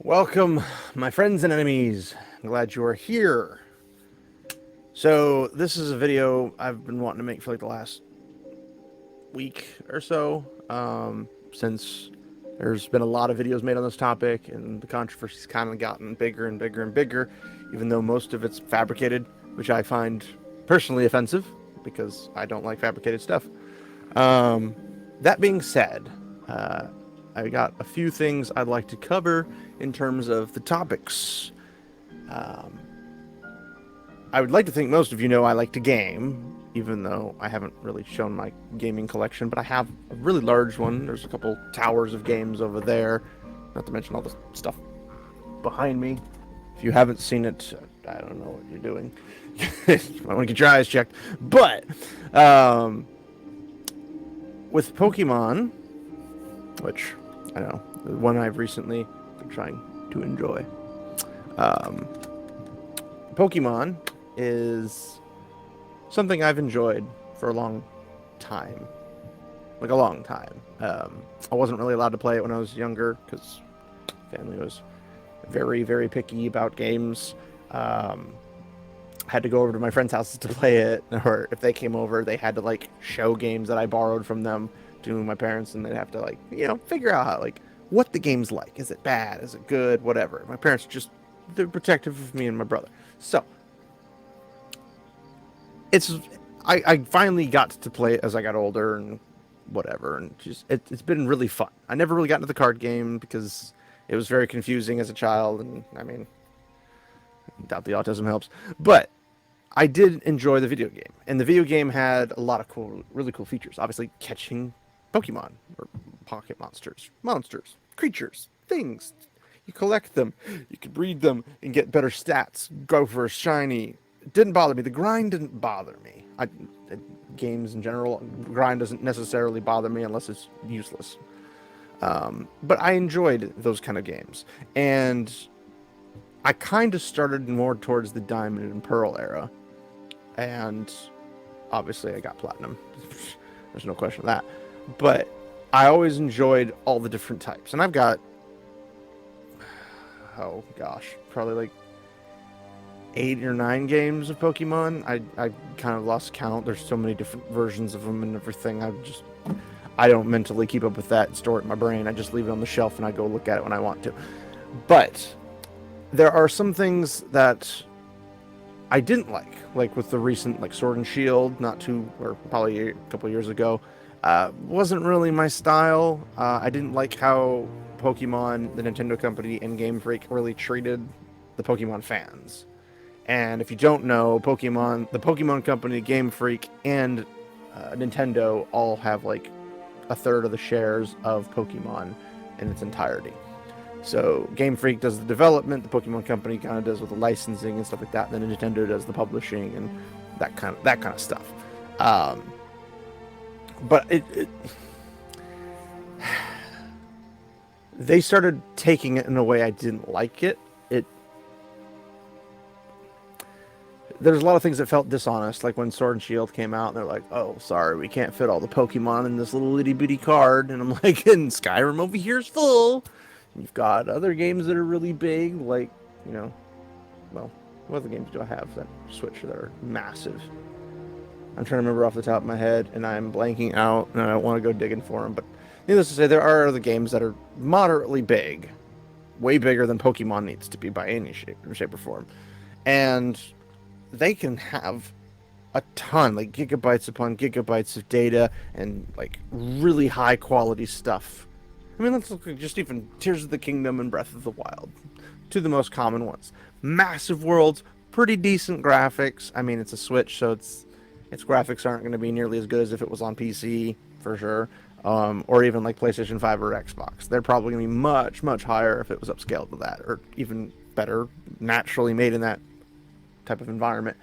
Welcome, my friends and enemies. I'm glad you are here. So, this is a video I've been wanting to make for like the last week or so, since there's been a lot of videos made on this topic, and the controversy's kind of gotten bigger and bigger and bigger, even though most of it's fabricated, which I find personally offensive because I don't like fabricated stuff. Um, that being said, I got a few things I'd like to cover in terms of the topics. Um, I would like to think most of you know I like to game, even though I haven't really shown my gaming collection, but I have a really large one. There's a couple towers of games over there, not to mention all the stuff behind me. If you haven't seen it, I don't know what you're doing. You might want to get your eyes checked. But um, with Pokemon, which I know the one I've recently been trying to enjoy. Um, Pokemon is something I've enjoyed for a long time, like a long time. I wasn't really allowed to play it when I was younger because family was very, very picky about games. Had to go over to my friends' houses to play it, or if they came over, they had to like show games that I borrowed from them to my parents, and they'd have to like figure out how like what the game's like. Is it bad? Is it good? Whatever. My parents just they're protective of me and my brother. So it's I finally got to play it as I got older and whatever, and just it's been really fun. I never really got into the card game because it was very confusing as a child, and I mean, I doubt the autism helps, but I did enjoy the video game, and the video game had a lot of cool, really cool features. Obviously, catching Pokemon or pocket monsters, creatures, things. You collect them, you can breed them, and get better stats. Go for a shiny. It didn't bother me. The grind didn't bother me. Games in general, grind doesn't necessarily bother me unless it's useless. But I enjoyed those kind of games, and I kind of started more towards the Diamond and Pearl era, and obviously I got Platinum. There's no question of that. But I always enjoyed all the different types, and I've got, oh gosh, probably like 8 or 9 games of Pokemon. I kind of lost count. There's so many different versions of them and everything. I don't mentally keep up with that and store it in my brain. I just leave it on the shelf and I go look at it when I want to. But there are some things that I didn't like with the recent like Sword and Shield, or probably a couple years ago. Wasn't really my style. I didn't like how Pokemon, the Nintendo company, and Game Freak really treated the Pokemon fans. And if you don't know, the Pokemon company, Game Freak, and Nintendo all have like a third of the shares of Pokemon in its entirety. So Game Freak does the development, the Pokemon Company kind of does with the licensing and stuff like that, and then Nintendo does the publishing and that kind of stuff. But they started taking it in a way I didn't like it. There's a lot of things that felt dishonest, like when Sword and Shield came out, and they're like, "Oh, sorry, we can't fit all the Pokemon in this little itty bitty card," and I'm like, "And Skyrim over here is full." You've got other games that are really big, like, well, what other games do I have that Switch that are massive? I'm trying to remember off the top of my head, and I'm blanking out, and I don't want to go digging for them. But needless to say, there are other games that are moderately big, way bigger than Pokemon needs to be by any shape or form. And they can have a ton, like gigabytes upon gigabytes of data and like really high quality stuff. I mean, let's look at just even Tears of the Kingdom and Breath of the Wild, two of the most common ones. Massive worlds, pretty decent graphics. I mean, it's a Switch, so its graphics aren't going to be nearly as good as if it was on PC, for sure, or even like PlayStation 5 or Xbox. They're probably going to be much, much higher if it was upscaled to that, or even better, naturally made in that type of environment.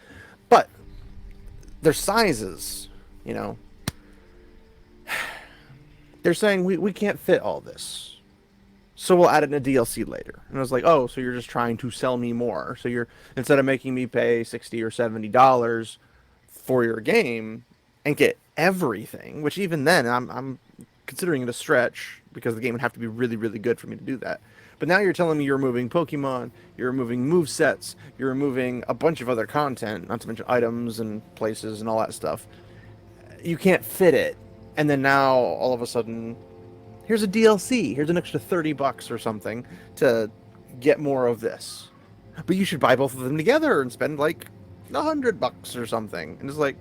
But their sizes, they're saying we can't fit all this, so we'll add it in a DLC later. And I was like, oh, so you're just trying to sell me more. So you're, instead of making me pay $60 or $70 for your game and get everything, which even then I'm considering it a stretch because the game would have to be really, really good for me to do that. But now you're telling me you're removing Pokemon, you're removing move sets, you're removing a bunch of other content, not to mention items and places and all that stuff. You can't fit it. And then now all of a sudden, here's a DLC. Here's an extra $30 or something to get more of this. But you should buy both of them together and spend like $100 or something. And it's like,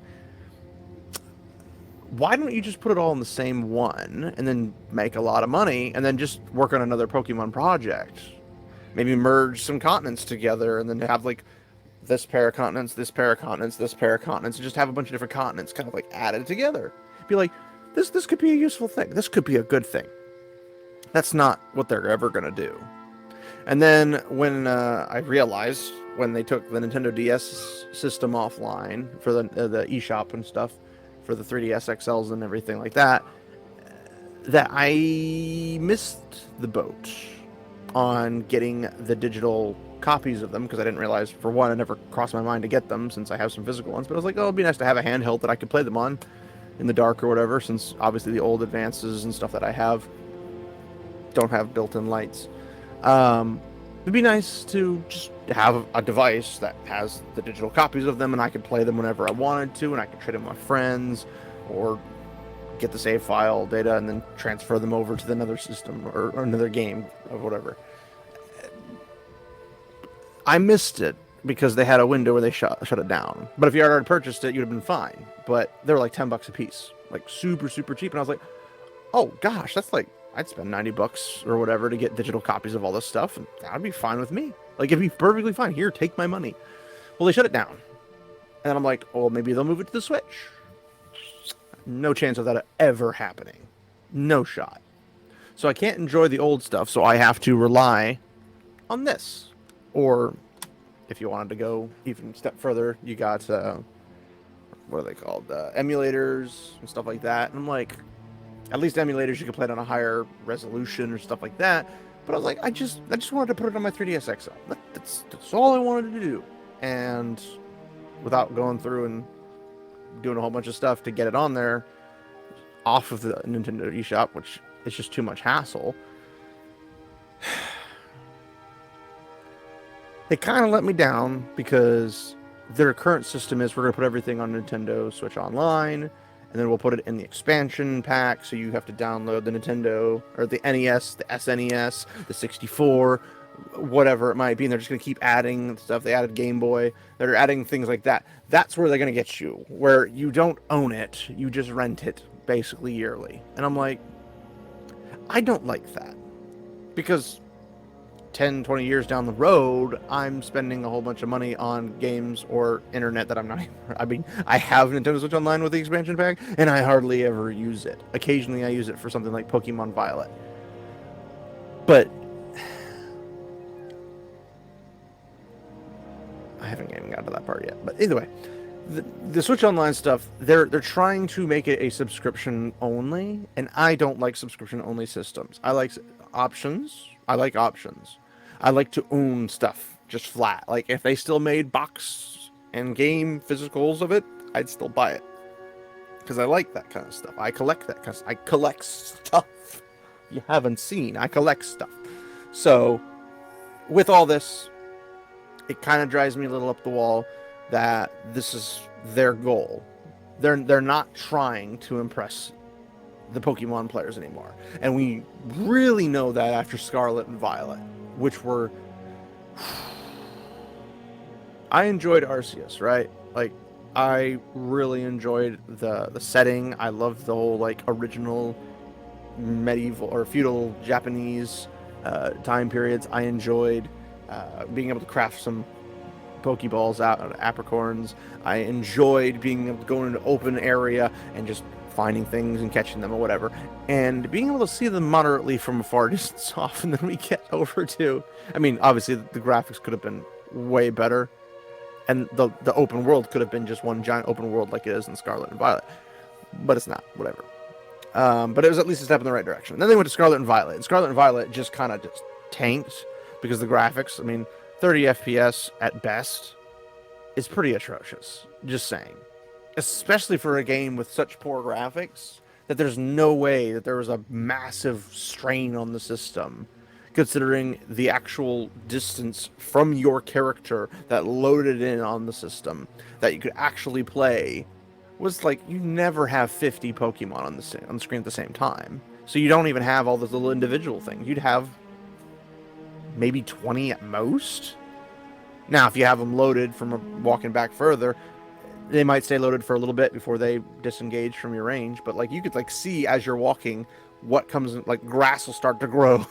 why don't you just put it all in the same one and then make a lot of money and then just work on another Pokemon project? Maybe merge some continents together and then have like this pair of continents, this pair of continents, this pair of continents, and just have a bunch of different continents kind of like added together. Be like, this could be a useful thing. This could be a good thing. That's not what they're ever gonna do. And then when I realized when they took the Nintendo DS system offline for the eShop and stuff, for the 3DS XLs and everything like that, that I missed the boat on getting the digital copies of them, because I didn't realize, for one, it never crossed my mind to get them since I have some physical ones. But I was like, oh, it'd be nice to have a handheld that I could play them on in the dark or whatever, since obviously the old advances and stuff that I have don't have built-in lights. It'd be nice to just have a device that has the digital copies of them, and I could play them whenever I wanted to, and I could trade them with my friends, or get the save file data and then transfer them over to another system or another game or whatever. I missed it because they had a window where they shut it down. But if you had already purchased it, you'd have been fine. But they were like $10 a piece, like super, super cheap. And I was like, oh gosh, that's like, I'd spend $90 or whatever to get digital copies of all this stuff, and that'd be fine with me. Like, it'd be perfectly fine. Here, take my money. Well, they shut it down. And then I'm like, oh, maybe they'll move it to the Switch. No chance of that ever happening. No shot. So I can't enjoy the old stuff, so I have to rely on this. Or, if you wanted to go even a step further, you got, what are they called? Emulators and stuff like that. And I'm like, at least emulators you can play it on a higher resolution or stuff like that. But I was like, I just wanted to put it on my 3DS XL. That's all I wanted to do. And without going through and doing a whole bunch of stuff to get it on there off of the Nintendo eShop, which is just too much hassle. They kind of let me down because their current system is we're going to put everything on Nintendo Switch Online, and then we'll put it in the expansion pack, so you have to download the Nintendo, or the NES, the SNES, the 64, whatever it might be, and they're just going to keep adding stuff. They added Game Boy. They're adding things like that. That's where they're going to get you, where you don't own it. You just rent it, basically, yearly. And I'm like, I don't like that. Because 10, 20 years down the road, I'm spending a whole bunch of money on games or internet that I'm not... I mean, I have Nintendo Switch Online with the expansion pack, and I hardly ever use it. Occasionally, I use it for something like Pokemon Violet. But I haven't even gotten to that part yet. But either way, the Switch Online stuff, they're trying to make it a subscription only, and I don't like subscription only systems. I like options. I like options. I like to own stuff just flat. Like, if they still made box and game physicals of it, I'd still buy it. Because I like that kind of stuff. I collect that kind of stuff. I collect stuff. You haven't seen. I collect stuff. So, with all this, it kind of drives me a little up the wall that this is their goal. They're not trying to impress the Pokemon players anymore. And we really know that after Scarlet and Violet, which were... I enjoyed Arceus, right? Like, I really enjoyed the setting. I loved the whole, like, original medieval or feudal Japanese time periods. I enjoyed being able to craft some Pokeballs out of apricorns. I enjoyed being able to go into an open area and just finding things and catching them or whatever, and being able to see them moderately from a far distance off. And then we get over to, I mean, obviously the graphics could have been way better, and the open world could have been just one giant open world like it is in Scarlet and Violet, but it's not, whatever. But it was at least a step in the right direction. And then they went to Scarlet and Violet, and Scarlet and Violet just kind of just tanked because the graphics, I mean, 30 FPS at best is pretty atrocious, just saying. Especially for a game with such poor graphics, that there's no way that there was a massive strain on the system considering the actual distance from your character that loaded in on the system that you could actually play was like you never have 50 Pokemon on the screen at the same time. So you don't even have all those little individual things. You'd have maybe 20 at most. Now, if you have them loaded from walking back further, they might stay loaded for a little bit before they disengage from your range. But like you could like see as you're walking what comes in, like grass will start to grow,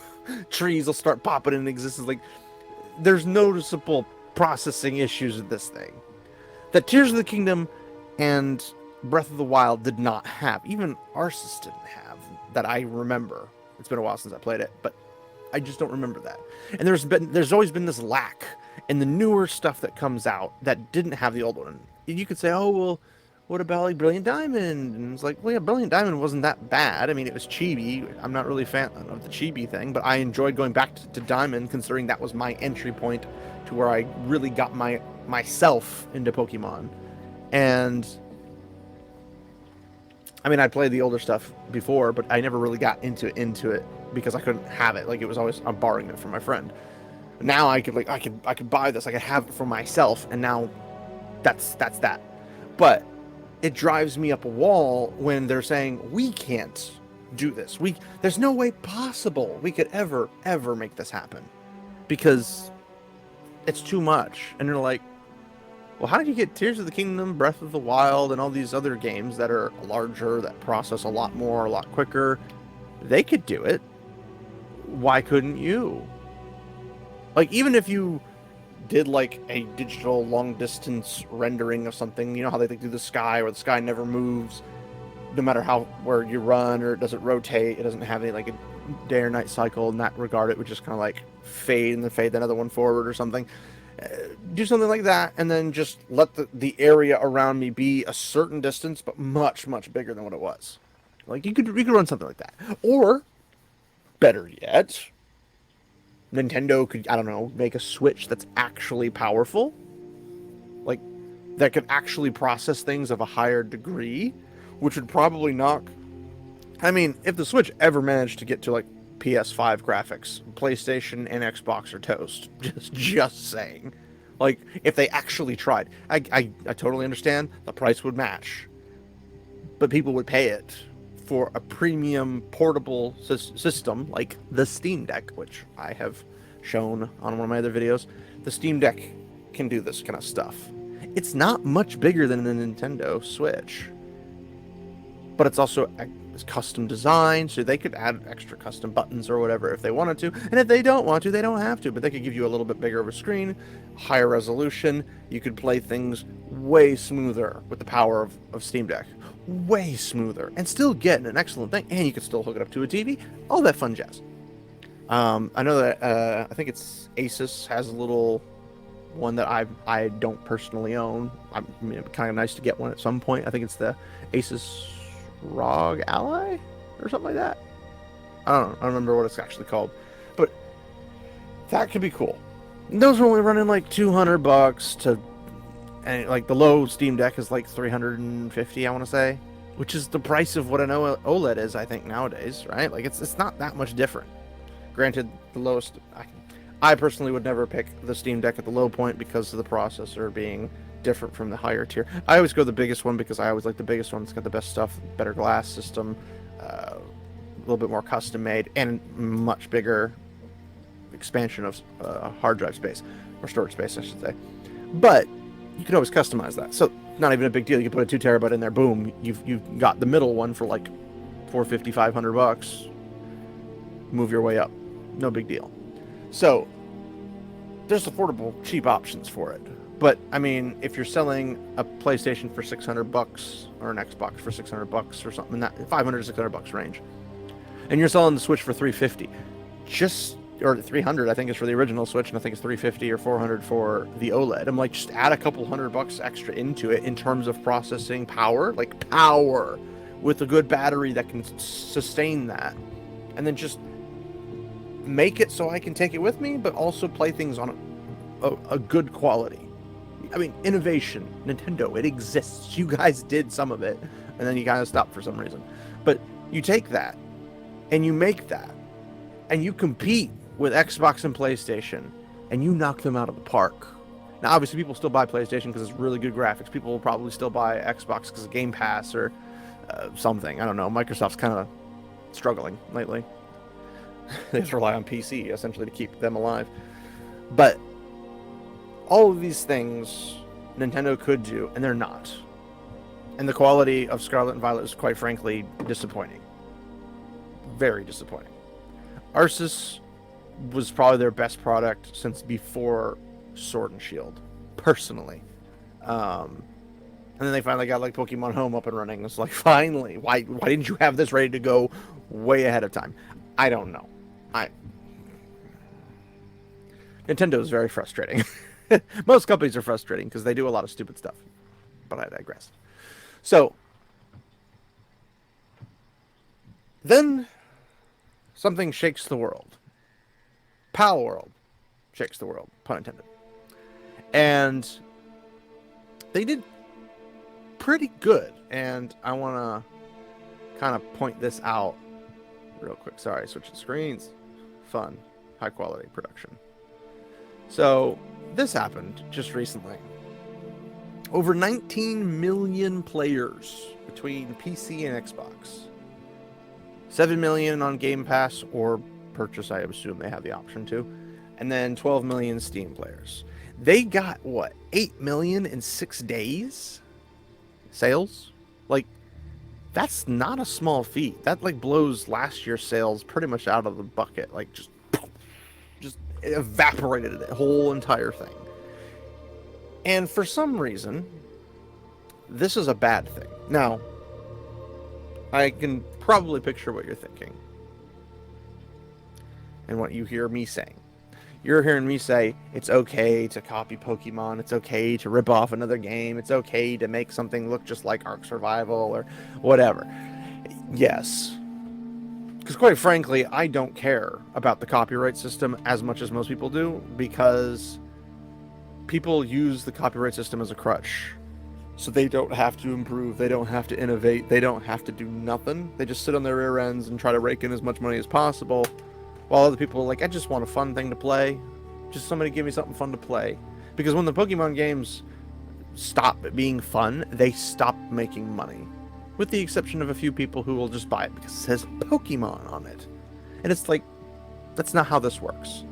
trees will start popping into existence. Like there's noticeable processing issues with this thing that Tears of the Kingdom and Breath of the Wild did not have. Even Arceus didn't have that I remember. It's been a while since I played it, but I just don't remember that. And there's always been this lack in the newer stuff that comes out that didn't have the old one. You could say, oh, well, what about like Brilliant Diamond? And it's like, well, yeah, Brilliant Diamond wasn't that bad. I mean, it was chibi. I'm not really a fan of the chibi thing, but I enjoyed going back to Diamond, considering that was my entry point to where I really got myself into Pokemon. And I mean, I played the older stuff before, but I never really got into it because I couldn't have it. Like it was always I'm borrowing it from my friend. Now I could buy this. I could have it for myself, and now that's that. But it drives me up a wall when they're saying we can't do this. There's no way possible we could ever make this happen because it's too much. And they're like, well, how did you get Tears of the Kingdom, Breath of the Wild, and all these other games that are larger, that process a lot more, a lot quicker? They could do it. Why couldn't you? Like, even if you did, like, a digital long-distance rendering of something, you know how they do the sky, where the sky never moves, no matter where you run, or it doesn't rotate, it doesn't have any, like, a day or night cycle in that regard. It would just kind of, like, fade and then fade another one forward or something. Do something like that, and then just let the area around me be a certain distance, but much, much bigger than what it was. Like, you could run something like that. Or, better yet, Nintendo could, I don't know, make a Switch that's actually powerful. Like, that could actually process things of a higher degree, which would probably knock... I mean, if the Switch ever managed to get to, like, PS5 graphics, PlayStation and Xbox are toast. Just saying. Like, if they actually tried. I totally understand the price would match. But people would pay it for a premium portable system like the Steam Deck, which I have shown on one of my other videos. The Steam Deck can do this kind of stuff. It's not much bigger than the Nintendo Switch, but it's also custom design, so they could add extra custom buttons or whatever if they wanted to. And if they don't want to, they don't have to, but they could give you a little bit bigger of a screen, higher resolution. You could play things way smoother with the power of Steam Deck. Way smoother, and still get an excellent thing, and you could still hook it up to a TV, all that fun jazz. I know that I think it's Asus has a little one that I don't personally own. It'd be kind of nice to get one at some point. I think it's the Asus ROG Ally or something like that. I don't remember what it's actually called, but that could be cool. And those are only running like $200 to, and like the low Steam Deck is like $350, I want to say, which is the price of what an OLED is, I think, nowadays, right? Like it's not that much different. Granted, the lowest, I personally would never pick the Steam Deck at the low point because of the processor being different from the higher tier. I always go the biggest one because I always like the biggest one. It's got the best stuff, better glass system, a little bit more custom made, and much bigger expansion of hard drive space, or storage space, I should say. But you could always customize that, so not even a big deal. You can put a 2 terabyte in there, boom, you've got the middle one for like $450, $500. Move your way up, no big deal. So there's affordable, cheap options for it. But I mean, if you're selling a PlayStation for $600 or an Xbox for $600 or something in that $500 to $600 range, and you're selling the Switch for $350, or $300, I think is for the original Switch, and I think it's $350 or $400 for the OLED. I'm like, just add a couple $100 extra into it in terms of processing power, like power, with a good battery that can sustain that, and then just make it so I can take it with me, but also play things on a good quality. I mean, innovation, Nintendo, it exists. You guys did some of it, and then you kind of stopped for some reason. But you take that, and you make that, and you compete with Xbox and PlayStation, and you knock them out of the park. Now, obviously, people still buy PlayStation because it's really good graphics. People will probably still buy Xbox because of Game Pass or something. I don't know. Microsoft's kind of struggling lately. They have to rely on PC, essentially, to keep them alive. But all of these things Nintendo could do, and they're not. And the quality of Scarlet and Violet is, quite frankly, disappointing. Very disappointing. Arceus was probably their best product since before Sword and Shield, personally. And then they finally got like Pokemon Home up and running. It's like, finally, why didn't you have this ready to go way ahead of time? I don't know. Nintendo is very frustrating. Most companies are frustrating because they do a lot of stupid stuff. But I digress. So, then something shakes the world. Palworld shakes the world, pun intended. And they did pretty good. And I want to kind of point this out real quick. Sorry, switching screens. Fun, high quality production. So, this happened just recently. Over 19 million players between PC and Xbox. 7 million on Game Pass or purchase, I assume they have the option to. And then 12 million Steam players. They got, what, 8 million in 6 days? Sales? Like, that's not a small feat. That, like, blows last year's sales pretty much out of the bucket. Like, just evaporated the whole entire thing. And for some reason, this is a bad thing. Now, I can probably picture what you're thinking and what you hear me saying. You're hearing me say it's okay to copy Pokemon, it's okay to rip off another game, it's okay to make something look just like Ark Survival or whatever. Yes. Because quite frankly, I don't care about the copyright system as much as most people do, because people use the copyright system as a crutch. So they don't have to improve, they don't have to innovate, they don't have to do nothing. They just sit on their rear ends and try to rake in as much money as possible, while other people are like, I just want a fun thing to play. Just somebody give me something fun to play. Because when the Pokemon games stop being fun, they stop making money. With the exception of a few people who will just buy it because it says Pokemon on it. And it's like, that's not how this works.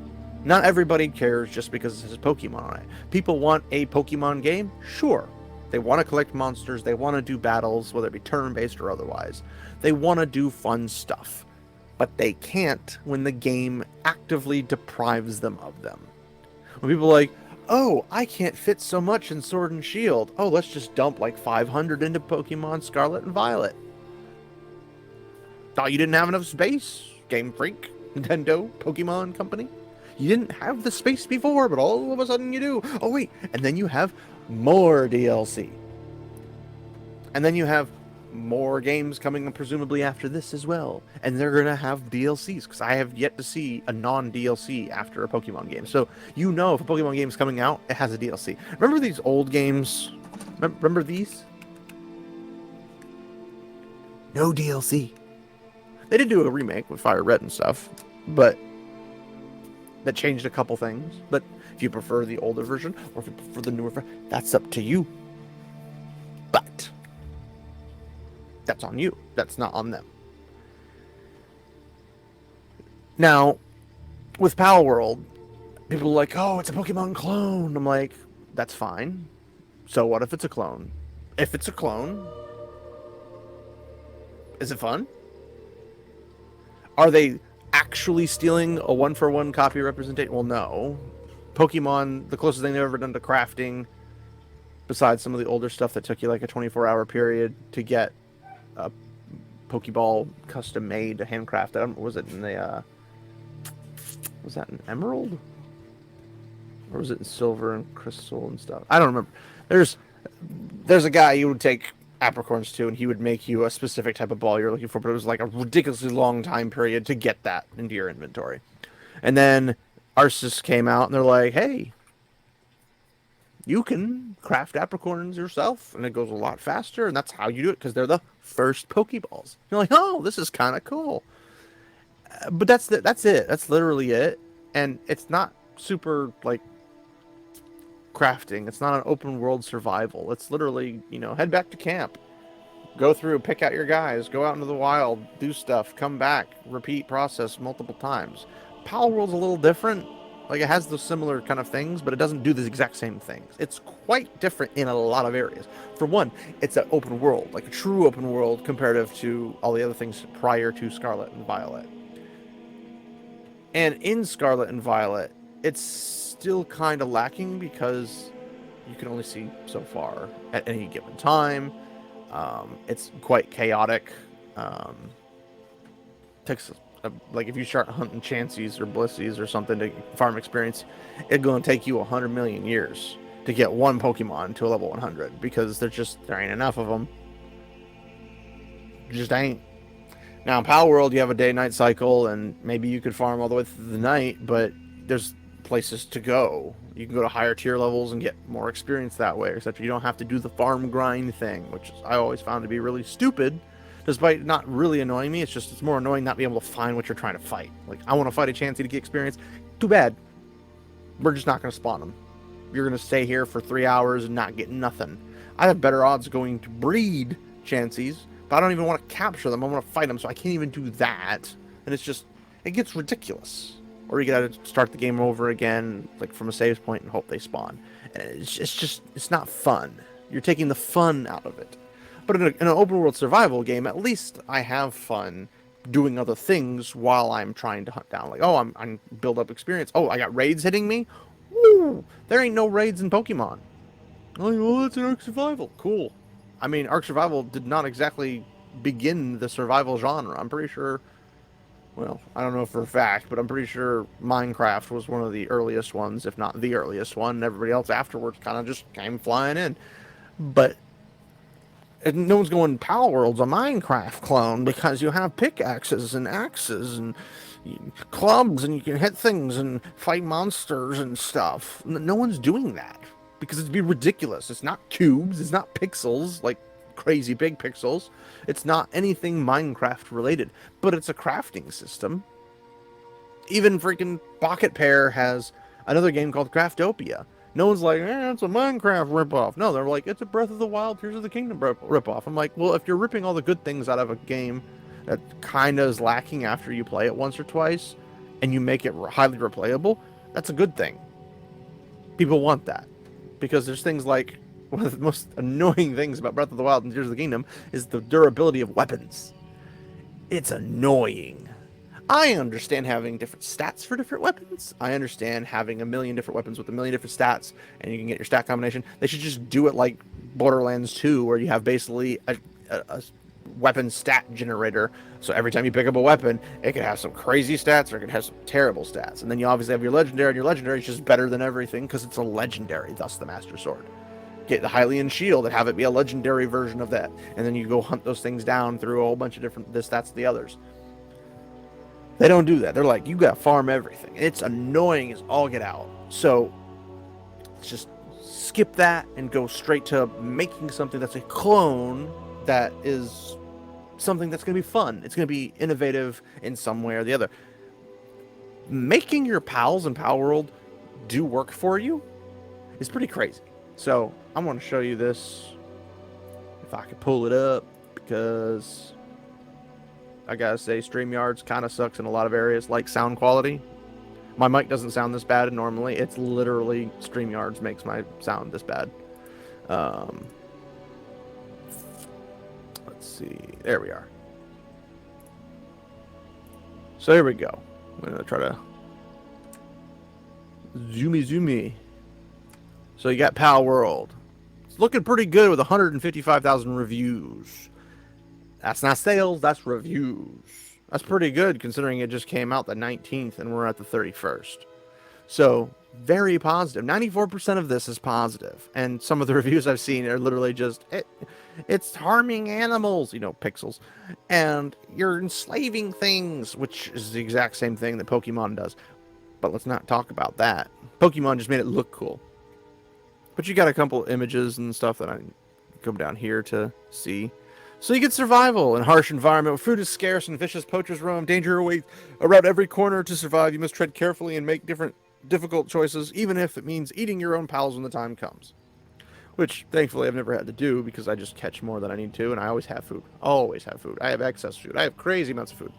Not everybody cares just because it says Pokemon on it. People want a Pokemon game? Sure. They want to collect monsters, they want to do battles, whether it be turn-based or otherwise. They want to do fun stuff. But they can't when the game actively deprives them of them. When people are like, oh, I can't fit so much in Sword and Shield. Oh, let's just dump like 500 into Pokemon Scarlet and Violet. Thought you didn't have enough space, Game Freak, Nintendo, Pokemon Company. You didn't have the space before, but all of a sudden you do. Oh, wait. And then you have more DLC. And then you have more games coming presumably after this as well. And they're going to have DLCs, because I have yet to see a non-DLC after a Pokemon game. So, you know, if a Pokemon game is coming out, it has a DLC. Remember these old games? Remember these? No DLC. They did do a remake with Fire Red and stuff, but that changed a couple things. But if you prefer the older version, or if you prefer the newer version, that's up to you. But that's on you. That's not on them. Now, with Palworld, people are like, oh, it's a Pokemon clone. I'm like, that's fine. So what if it's a clone? If it's a clone, is it fun? Are they actually stealing a one-for-one copy representation? Well, no. Pokemon, the closest thing they've ever done to crafting, besides some of the older stuff that took you like a 24-hour period to get a Pokeball custom made, handcrafted. Was it in the was that in Emerald? Or was it in Silver and Crystal and stuff? I don't remember. There's a guy you would take apricorns to, and he would make you a specific type of ball you're looking for, but it was like a ridiculously long time period to get that into your inventory. And then Arceus came out, and they're like, hey, you can craft apricorns yourself, and it goes a lot faster, and that's how you do it, because they're the first Pokeballs. You're like, oh, this is kind of cool. But that's it. That's literally it. And it's not super, like, crafting. It's not an open world survival. It's literally, head back to camp. Go through, pick out your guys, go out into the wild, do stuff, come back, repeat process multiple times. Palworld's a little different. Like, it has those similar kind of things, but it doesn't do the exact same things. It's quite different in a lot of areas. For one, it's an open world, like a true open world comparative to all the other things prior to Scarlet and Violet. And in Scarlet and Violet, it's still kind of lacking because you can only see so far at any given time. It's quite chaotic. Takes like if you start hunting Chanseys or Blissies or something to farm experience, it's going to take you 100 million years to get one Pokemon to a level 100 because there ain't enough of them. Just ain't. Now in Palworld, you have a day-night cycle, and maybe you could farm all the way through the night, but there's places to go. You can go to higher tier levels and get more experience that way, except you don't have to do the farm grind thing, which I always found to be really stupid, despite not really annoying me. It's more annoying not being able to find what you're trying to fight. Like, I want to fight a Chansey to get experience. Too bad. We're just not going to spawn them. You're going to stay here for 3 hours and not get nothing. I have better odds going to breed Chanseys, but I don't even want to capture them. I want to fight them, so I can't even do that. And it gets ridiculous. Or you gotta start the game over again, like from a save point, and hope they spawn. And it's not fun. You're taking the fun out of it. But in an open world survival game, at least I have fun doing other things while I'm trying to hunt down. Like, oh, I'm build up experience. Oh, I got raids hitting me. Woo! There ain't no raids in Pokemon. Oh, well, it's an Ark Survival. Cool. I mean, Ark Survival did not exactly begin the survival genre. I'm pretty sure. Well, I don't know for a fact, but I'm pretty sure Minecraft was one of the earliest ones, if not the earliest one, and everybody else afterwards kind of just came flying in. But no one's going, Palworld's a Minecraft clone because you have pickaxes and axes and clubs and you can hit things and fight monsters and stuff. No one's doing that because it'd be ridiculous. It's not cubes, it's not pixels, like crazy big pixels. It's not anything Minecraft related, but it's a crafting system. Even freaking Pocket Pair has another game called Craftopia. No one's like, it's a Minecraft ripoff. No, they're like, it's a Breath of the Wild, Tears of the Kingdom ripoff. I'm like, well, if you're ripping all the good things out of a game that kind of is lacking after you play it once or twice, and you make it highly replayable, that's a good thing. People want that. Because there's things like, one of the most annoying things about Breath of the Wild and Tears of the Kingdom is the durability of weapons. It's annoying. I understand having different stats for different weapons. I understand having a million different weapons with a million different stats, and you can get your stat combination. They should just do it like Borderlands 2, where you have basically a weapon stat generator. So every time you pick up a weapon, it could have some crazy stats or it could have some terrible stats. And then you obviously have your legendary, and your legendary is just better than everything because it's a legendary, thus the Master Sword. Get the Hylian Shield and have it be a legendary version of that. And then you go hunt those things down through a whole bunch of different this, that's, the others. They don't do that. They're like, you gotta farm everything. It's annoying as all get out. So, let's just skip that and go straight to making something that's a clone that is something that's gonna be fun. It's gonna be innovative in some way or the other. Making your pals in Palworld do work for you is pretty crazy. So, I'm going to show you this, if I can pull it up, because I gotta say, StreamYards kind of sucks in a lot of areas, like sound quality. My mic doesn't sound this bad normally. It's literally StreamYards makes my sound this bad. Let's see. There we are. So here we go. I'm going to try to zoomy. So you got Palworld. It's looking pretty good with 155,000 reviews. That's not sales, that's reviews. That's pretty good considering it just came out the 19th and we're at the 31st. So, very positive. 94% of this is positive. And some of the reviews I've seen are literally just, it's harming animals, pixels. And you're enslaving things, which is the exact same thing that Pokemon does. But let's not talk about that. Pokemon just made it look cool. But you got a couple images and stuff that I come down here to see. So you get survival in harsh environment where food is scarce and vicious poachers roam. Danger awaits around every corner. To survive, you must tread carefully and make difficult choices, even if it means eating your own pals when the time comes. Which, thankfully, I've never had to do because I just catch more than I need to, and I always have food. Always have food. I have excess food. I have crazy amounts of food.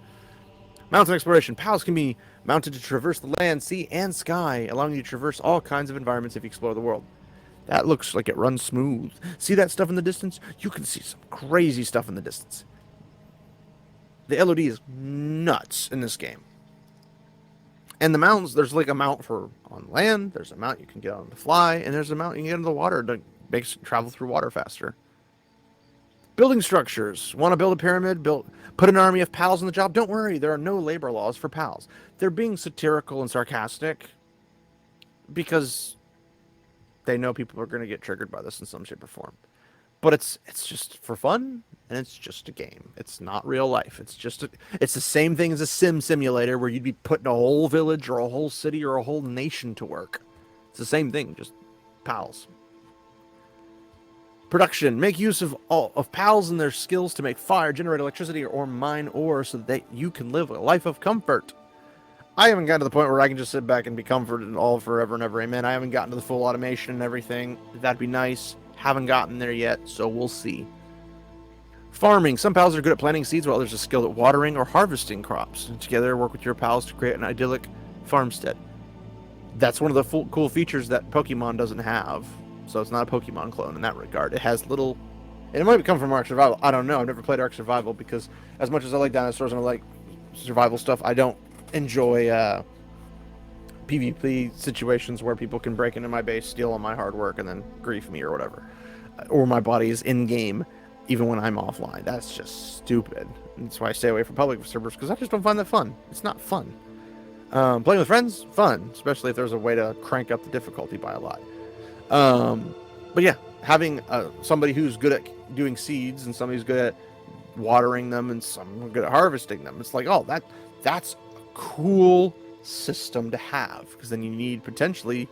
Mountain exploration. Pals can be mounted to traverse the land, sea, and sky, allowing you to traverse all kinds of environments if you explore the world. That looks like it runs smooth. See that stuff in the distance? You can see some crazy stuff in the distance. The LOD is nuts in this game. And the mountains, there's like a mount for on land, there's a mount you can get on the fly, and there's a mount you can get in the water to make travel through water faster. Building structures. Want to build a pyramid? Put an army of pals on the job? Don't worry, there are no labor laws for pals. They're being satirical and sarcastic because they know people are going to get triggered by this in some shape or form. But it's just for fun, and it's just a game. It's not real life. It's the same thing as a sim simulator where you'd be putting a whole village or a whole city or a whole nation to work. It's the same thing, just pals. Production. Make use of pals and their skills to make fire, generate electricity, or mine ore so that you can live a life of comfort. I haven't gotten to the point where I can just sit back and be comforted all forever and ever, amen. I haven't gotten to the full automation and everything. That'd be nice. Haven't gotten there yet, so we'll see. Farming. Some pals are good at planting seeds, while others are skilled at watering or harvesting crops. And together, work with your pals to create an idyllic farmstead. That's one of the cool features that Pokemon doesn't have. So it's not a Pokemon clone in that regard. It has little... And it might come from Ark Survival. I don't know. I've never played Ark Survival because as much as I like dinosaurs and I like survival stuff, I don't enjoy PvP situations where people can break into my base, steal all my hard work, and then grief me or whatever. Or my body is in-game even when I'm offline. That's just stupid. And that's why I stay away from public servers, because I just don't find that fun. It's not fun. Playing with friends, fun. Especially if there's a way to crank up the difficulty by a lot. But yeah, having somebody who's good at doing seeds and somebody who's good at watering them and someone good at harvesting them. It's like, oh, that's a cool system to have, because then you need potentially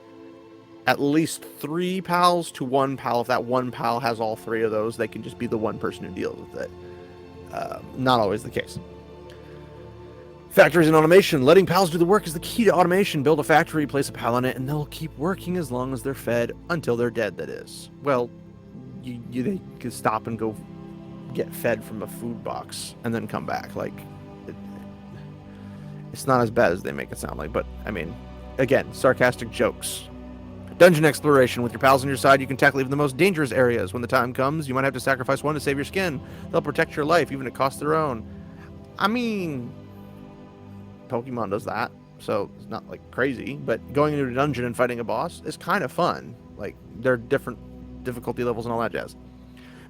at least 3 pals to 1 pal. If that 1 pal has all 3 of those, they can just be the one person who deals with it. Not always the case. Factories and automation. Letting pals do the work is the key to automation. Build a factory, place a pal in it, and they'll keep working as long as they're fed, until they're dead, that is. Well, they can stop and go get fed from a food box and then come back. Like, it's not as bad as they make it sound like, but, I mean, again, sarcastic jokes. Dungeon exploration. With your pals on your side, you can tackle even the most dangerous areas. When the time comes, you might have to sacrifice one to save your skin. They'll protect your life, even at cost their own. I mean... Pokemon does that, so it's not like crazy, but going into a dungeon and fighting a boss is kind of fun. Like, there are different difficulty levels and all that jazz.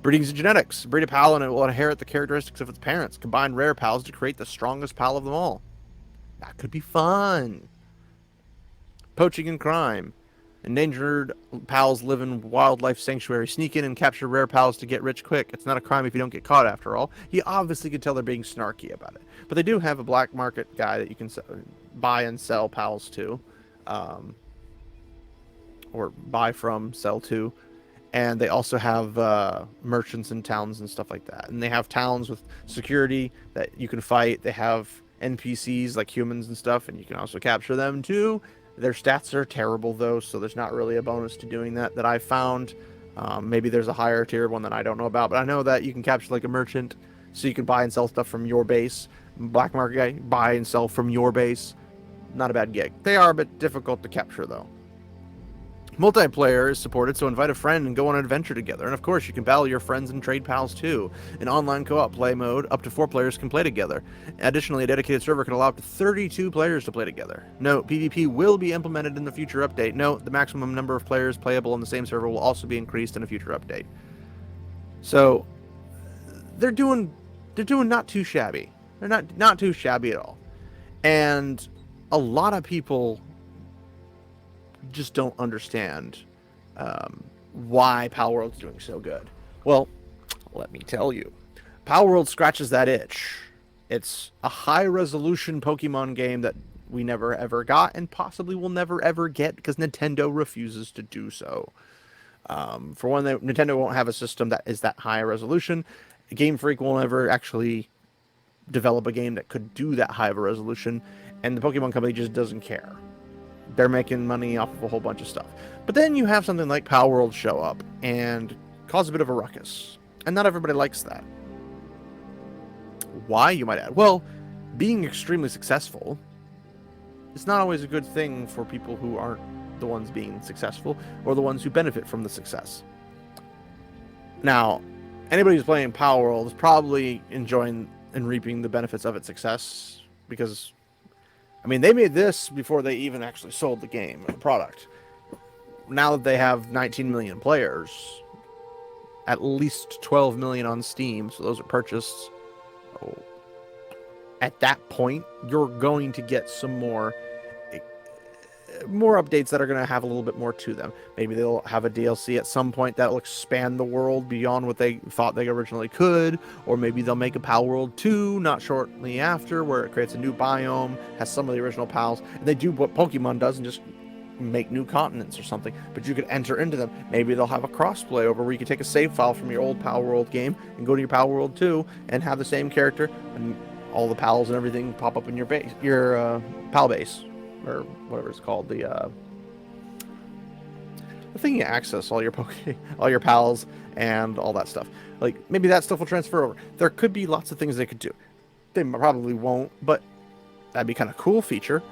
Breeding and genetics. Breed a pal and it will inherit the characteristics of its parents. Combine rare pals to create the strongest pal of them all. That could be fun. Poaching and crime. Endangered pals live in wildlife sanctuary. Sneak in and capture rare pals to get rich quick. It's not a crime if you don't get caught, after all. You obviously can tell they're being snarky about it. But they do have a black market guy that you can buy and sell pals to. Or buy from, sell to. And they also have merchants in towns and stuff like that. And they have towns with security that you can fight. They have NPCs like humans and stuff, and you can also capture them too. Their stats are terrible, though, so there's not really a bonus to doing that I found. Maybe there's a higher tier one that I don't know about, but I know that you can capture like a merchant, so you can buy and sell stuff from your base. Black market guy, buy and sell from your base. Not a bad gig. They are a bit difficult to capture, though. Multiplayer is supported, so invite a friend and go on an adventure together. And of course, you can battle your friends and trade pals too. In online co-op play mode, up to 4 players can play together. Additionally, a dedicated server can allow up to 32 players to play together. Note, PvP will be implemented in the future update. Note, the maximum number of players playable on the same server will also be increased in a future update. So, they're doing not too shabby. They're not too shabby at all. And a lot of people just don't understand why Palworld's doing so good. Well, let me tell you. Palworld scratches that itch. It's a high-resolution Pokemon game that we never ever got and possibly will never ever get because Nintendo refuses to do so. For one, Nintendo won't have a system that is that high resolution, Game Freak will never actually develop a game that could do that high of a resolution, and the Pokemon Company just doesn't care. They're making money off of a whole bunch of stuff. But then you have something like Palworld show up and cause a bit of a ruckus, and not everybody likes that. Why, you might add? Well, being extremely successful is not always a good thing for people who aren't the ones being successful or the ones who benefit from the success. Now, anybody who's playing Palworld is probably enjoying and reaping the benefits of its success because, I mean, they made this before they even actually sold the game, the product. Now that they have 19 million players, at least 12 million on Steam, so those are purchased. Oh. At that point, you're going to get some more updates that are going to have a little bit more to them. Maybe they'll have a DLC at some point that will expand the world beyond what they thought they originally could, or maybe they'll make a Palworld 2 not shortly after, where it creates a new biome, has some of the original pals, and they do what Pokemon does and just make new continents or something, but you could enter into them. Maybe they'll have a crossplay over where you can take a save file from your old Palworld game and go to your Palworld 2 and have the same character, and all the pals and everything pop up in your base, your pal base, or whatever it's called, the thing you access all your all your pals and all that stuff. Like, maybe that stuff will transfer over. There could be lots of things they could do. They probably won't, but that'd be kind of cool feature.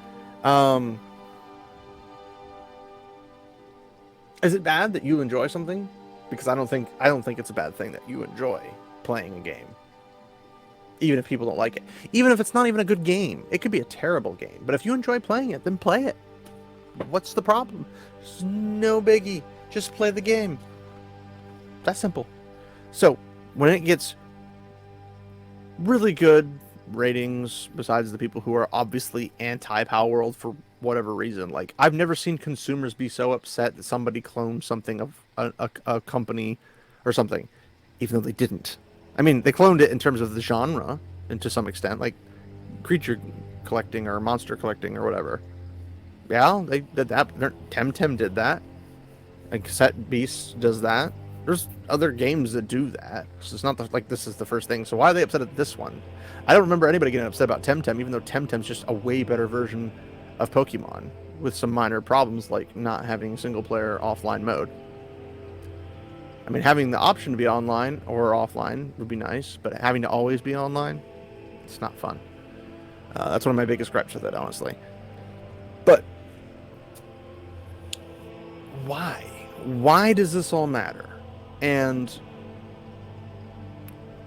Is it bad that you enjoy something? Because I don't think it's a bad thing that you enjoy playing a game. Even if people don't like it. Even if it's not even a good game. It could be a terrible game. But if you enjoy playing it, then play it. What's the problem? It's no biggie. Just play the game. That's simple. So, when it gets really good ratings, besides the people who are obviously anti-Palworld for whatever reason, like, I've never seen consumers be so upset that somebody cloned something of a company or something, even though they didn't. I mean, they cloned it in terms of the genre, and to some extent, like creature collecting or monster collecting or whatever. Yeah, they did that. Temtem did that. And Cassette Beast does that. There's other games that do that. So it's not like this is the first thing. So why are they upset at this one? I don't remember anybody getting upset about Temtem, even though Temtem's just a way better version of Pokemon, with some minor problems like not having single-player offline mode. I mean, having the option to be online or offline would be nice, but having to always be online, it's not fun. That's one of my biggest gripes with it, honestly. But why? Why does this all matter? And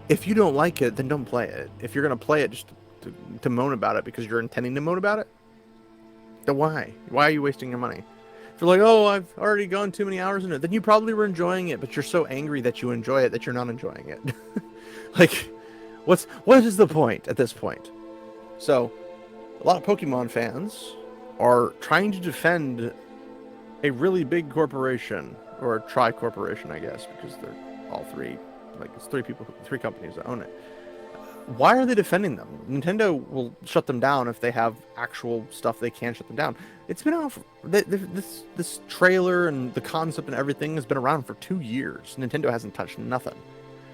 if you don't like it, then don't play it. If you're going to play it just to moan about it because you're intending to moan about it, then why? Why are you wasting your money? If you're like, oh, I've already gone too many hours in it, then you probably were enjoying it, but you're so angry that you enjoy it that you're not enjoying it. Like, what is the point at this point? So, a lot of Pokemon fans are trying to defend a really big corporation, or a tri-corporation, I guess, because they're all three, like, it's three companies that own it. Why are they defending them? Nintendo will shut them down if they have actual stuff they can shut them down. It's been out for, this trailer and the concept and everything has been around for 2 years. Nintendo hasn't touched nothing.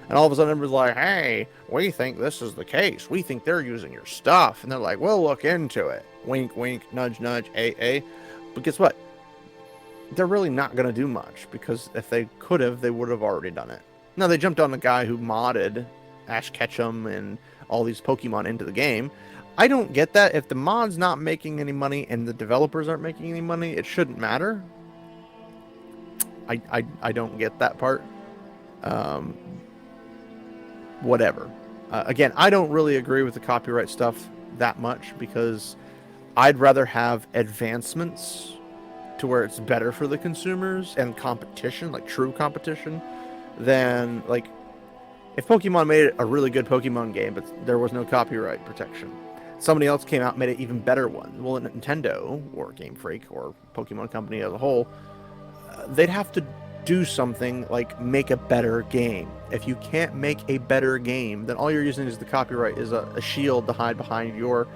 And all of a sudden everybody's like, hey, we think this is the case. We think they're using your stuff. And they're like, we'll look into it. Wink, wink, nudge, nudge, But guess what? They're really not going to do much, because if they could have, they would have already done it. Now, they jumped on the guy who modded Ash Ketchum and all these Pokemon into the game. I don't get that. If the mod's not making any money and the developers aren't making any money, it shouldn't matter. I don't get that part. Whatever. Again, I don't really agree with the copyright stuff that much, because I'd rather have advancements to where it's better for the consumers and competition, like true competition, than, like, if Pokemon made a really good Pokemon game, but there was no copyright protection, somebody else came out and made an even better one. Well, Nintendo, or Game Freak, or Pokemon Company as a whole, they'd have to do something like make a better game. If you can't make a better game, then all you're using is the copyright is a shield to hide behind your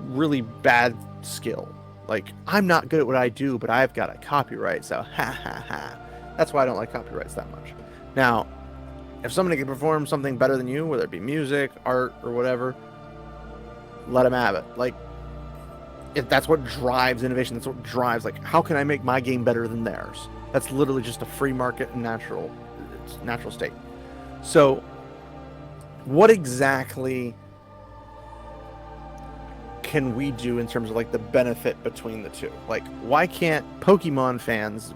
really bad skill. Like, I'm not good at what I do, but I've got a copyright, so ha ha ha. That's why I don't like copyrights that much. Now, If somebody can perform something better than you, whether it be music, art, or whatever, let them have it. Like, if that's what drives innovation, that's what drives, like, how can I make my game better than theirs? That's literally just a free market and natural state. So, what exactly can we do in terms of like the benefit between the two? Like, why can't Pokemon fans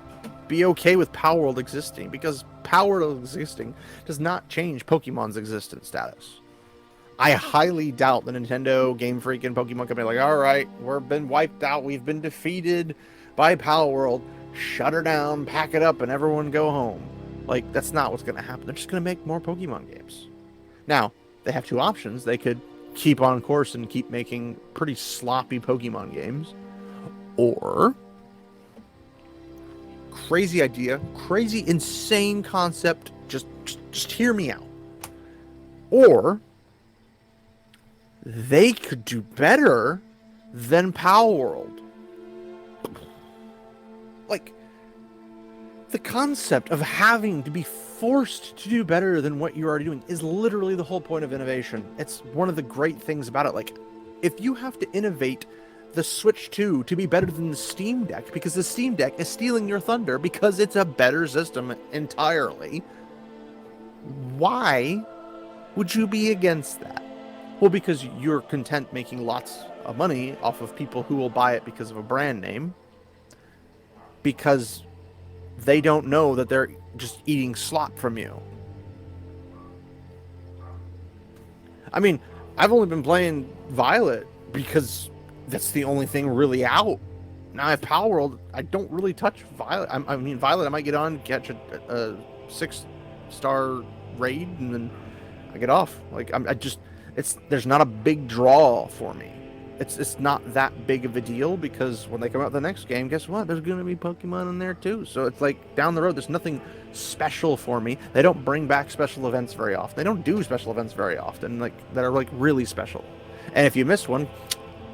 be okay with Palworld existing? Because Palworld existing does not change Pokemon's existence status. I highly doubt the Nintendo, Game Freak, and Pokemon Company are like, all right, we've been wiped out, we've been defeated by Palworld, shut her down, pack it up, and everyone go home. Like, that's not what's going to happen. They're just going to make more Pokemon games. Now, they have two options. They could keep on course and keep making pretty sloppy Pokemon games, or crazy idea, crazy insane concept, just hear me out, or they could do better than Palworld. Like, the concept of having to be forced to do better than what you're already doing is literally the whole point of innovation. It's one of the great things about it. Like, if you have to innovate the Switch 2 to be better than the Steam Deck because the Steam Deck is stealing your thunder because it's a better system entirely, why would you be against that? Well, because you're content making lots of money off of people who will buy it because of a brand name, because they don't know that they're just eating slop from you. I mean, I've only been playing Violet because that's the only thing really out. Now I have Palworld. I don't really touch Violet. I mean, Violet, I might get on, catch a 6-star raid, and then I get off. Like, there's not a big draw for me. It's not that big of a deal because when they come out with the next game, guess what? There's going to be Pokemon in there too. So it's like down the road, there's nothing special for me. They don't bring back special events very often. They don't do special events very often, like that are like really special. And if you miss one,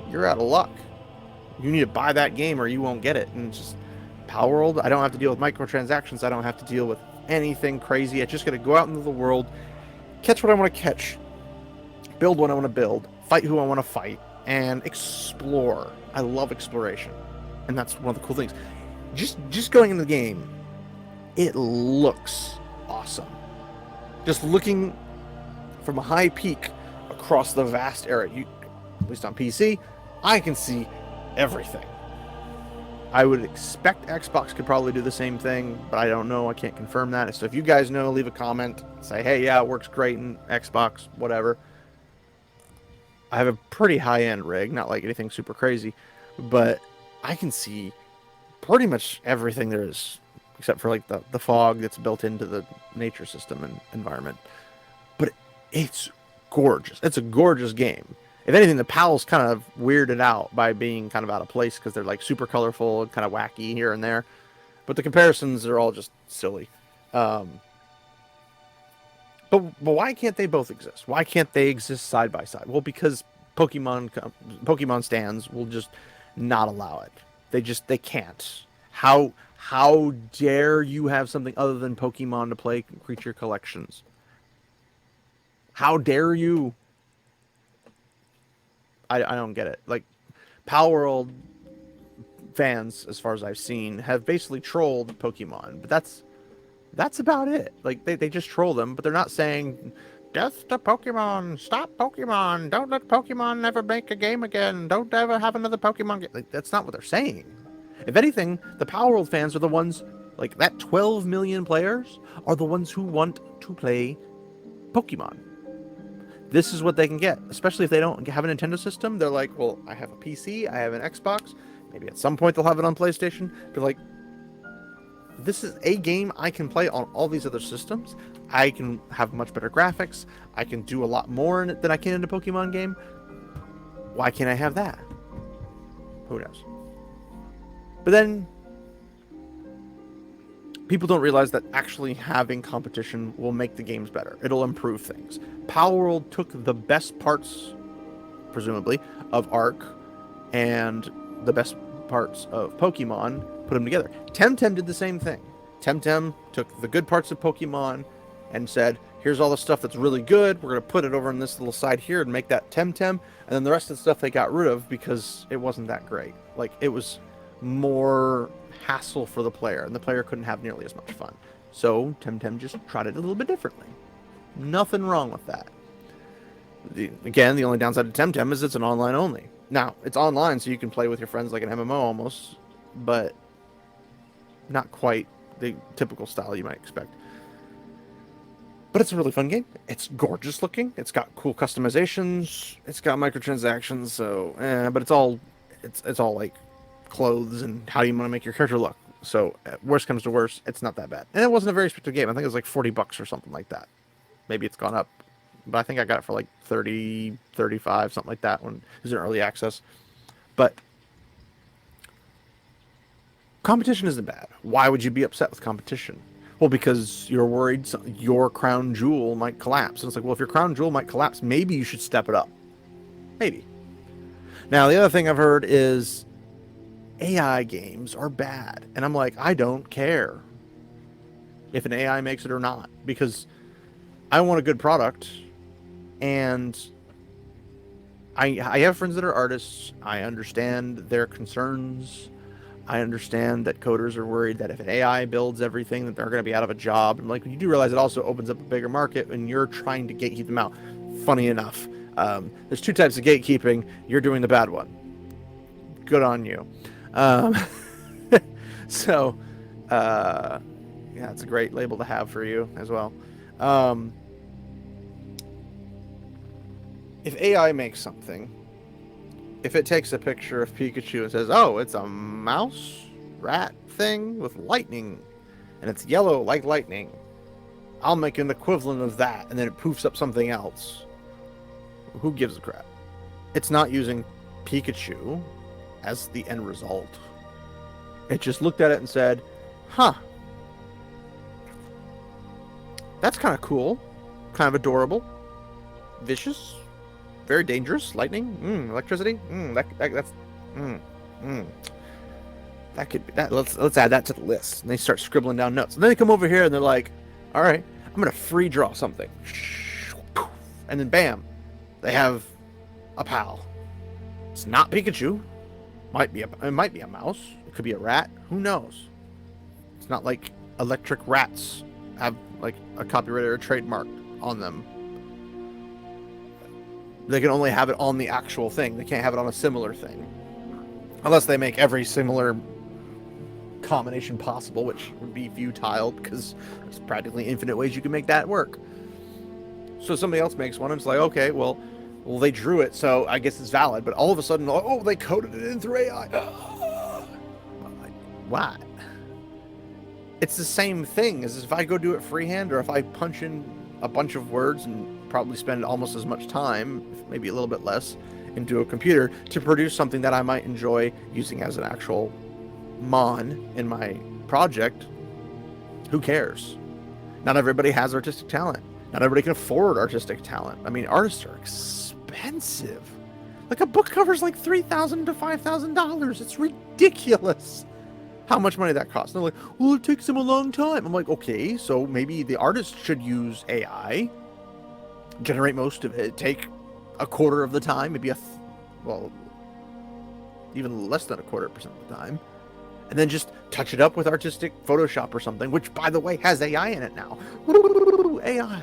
you're out of luck. You need to buy that game or you won't get it. And it's just Palworld, I don't have to deal with microtransactions. I don't have to deal with anything crazy. I just got to go out into the world, catch what I want to catch, build what I want to build, fight who I want to fight, and explore. I love exploration, and that's one of the cool things. Just going in the game, it looks awesome. Just looking from a high peak across the vast area, at least on PC, I can see everything. I would expect Xbox could probably do the same thing, but I don't know. I can't confirm that. So if you guys know, leave a comment. Say, hey, yeah, it works great in Xbox, whatever. I have a pretty high-end rig, not like anything super crazy, but I can see pretty much everything there is, except for like the fog that's built into the nature system and environment. But it's gorgeous. It's a gorgeous game. If anything, the PAL's kind of weirded out by being kind of out of place because they're like super colorful and kind of wacky here and there. But the comparisons are all just silly. But why can't they both exist? Why can't they exist side by side? Well, because Pokemon stands will just not allow it. They can't. How dare you have something other than Pokemon to play creature collections? How dare you? I don't get it. Like, Palworld fans, as far as I've seen, have basically trolled Pokemon, but that's about it. Like, they just troll them, but they're not saying, death to Pokemon, stop Pokemon, don't let Pokemon ever make a game again, don't ever have another Pokemon game. Like, that's not what they're saying. If anything, the Palworld fans are the ones, like, that 12 million players are the ones who want to play Pokemon. This is what they can get, especially if they don't have a Nintendo system. They're like, well, I have a PC, I have an Xbox, maybe at some point they'll have it on PlayStation. They're like, this is a game I can play on all these other systems. I can have much better graphics. I can do a lot more in it than I can in a Pokemon game. Why can't I have that? Who knows? But then people don't realize that actually having competition will make the games better. It'll improve things. Palworld took the best parts, presumably, of Arc and the best parts of Pokemon, put them together. Temtem did the same thing. Temtem took the good parts of Pokemon and said, Here's all the stuff that's really good. We're going to put it over on this little side here and make that Temtem. And then the rest of the stuff they got rid of because it wasn't that great. Like, it was more hassle for the player, and the player couldn't have nearly as much fun. So Temtem just tried it a little bit differently. Nothing wrong with that. Again, the only downside of Temtem is it's an online only. Now, it's online, so you can play with your friends like an MMO almost, but not quite the typical style you might expect. But it's a really fun game. It's gorgeous looking. It's got cool customizations. It's got microtransactions. So, but it's all like clothes and how you want to make your character look. So, worst comes to worst, it's not that bad. And it wasn't a very expensive game. I think it was like $40 or something like that. Maybe it's gone up, but I think I got it for like 30, 35, something like that when it was in early access. But competition isn't bad. Why would you be upset with competition? Well, because you're worried your crown jewel might collapse. And it's like, well, if your crown jewel might collapse, maybe you should step it up. Maybe. Now, the other thing I've heard is AI games are bad. And I'm like, I don't care if an AI makes it or not. Because I want a good product. And I have friends that are artists. I understand their concerns. I understand that coders are worried that if an AI builds everything, that they're going to be out of a job. And like, you do realize it also opens up a bigger market when you're trying to gatekeep them out. Funny enough, there's two types of gatekeeping. You're doing the bad one. Good on you. So, yeah, it's a great label to have for you as well. If AI makes something, if it takes a picture of Pikachu and says, oh, it's a mouse rat thing with lightning, and it's yellow like lightning, I'll make an equivalent of that, and then it poofs up something else. Who gives a crap? It's not using Pikachu as the end result. It just looked at it and said, huh, that's kind of cool, kind of adorable, vicious, very dangerous. Lightning, electricity, that could be that. Let's add that to the list. And they start scribbling down notes. And then they come over here and they're like, all right, I'm gonna free draw something, and then bam, they have a pal. It's not Pikachu. It might be a mouse. It could be a rat. Who knows? It's not like electric rats have like a copyright or a trademark on them. They can only have it on the actual thing. They can't have it on a similar thing. Unless they make every similar combination possible, which would be futile because there's practically infinite ways you can make that work. So somebody else makes one and it's like, okay, well, they drew it, so I guess it's valid. But all of a sudden, oh, they coded it in through AI. Why? It's the same thing as if I go do it freehand or if I punch in a bunch of words and probably spend almost as much time, maybe a little bit less, into a computer to produce something that I might enjoy using as an actual mon in my project. Who cares? Not everybody has artistic talent. Not everybody can afford artistic talent. I mean, artists are expensive. Like a book cover's like $3,000 to $5,000. It's ridiculous how much money that costs. And they're like, well, it takes them a long time. I'm like, okay, so maybe the artist should use AI, generate most of it, take a quarter of the time, maybe even less than a quarter % of the time, and then just touch it up with artistic Photoshop or something, which, by the way, has AI in it now. AI.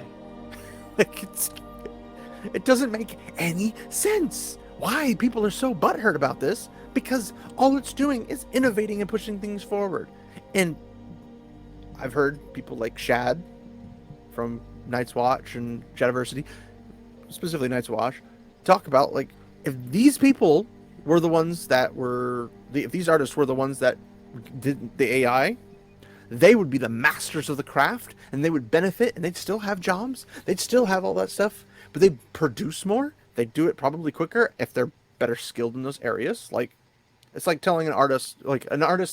Like, it doesn't make any sense. Why people are so butthurt about this? Because all it's doing is innovating and pushing things forward. And I've heard people like Shad from Night's Watch and Shadiversity, specifically Night's Watch, talk about, like, if these people were the ones that were, if these artists were the ones that did the AI, they would be the masters of the craft, and they would benefit, and they'd still have jobs, they'd still have all that stuff, but they'd produce more, they'd do it probably quicker if they're better skilled in those areas. Like, it's like telling an artist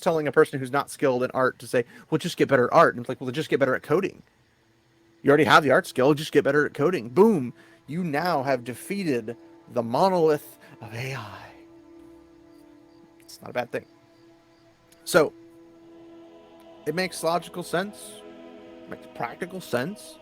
telling a person who's not skilled in art to say, well, just get better at art. And it's like, well, just get better at coding. You already have the art skill, just get better at coding. Boom. You now have defeated the monolith of AI. It's not a bad thing. So, it makes logical sense. It makes practical sense.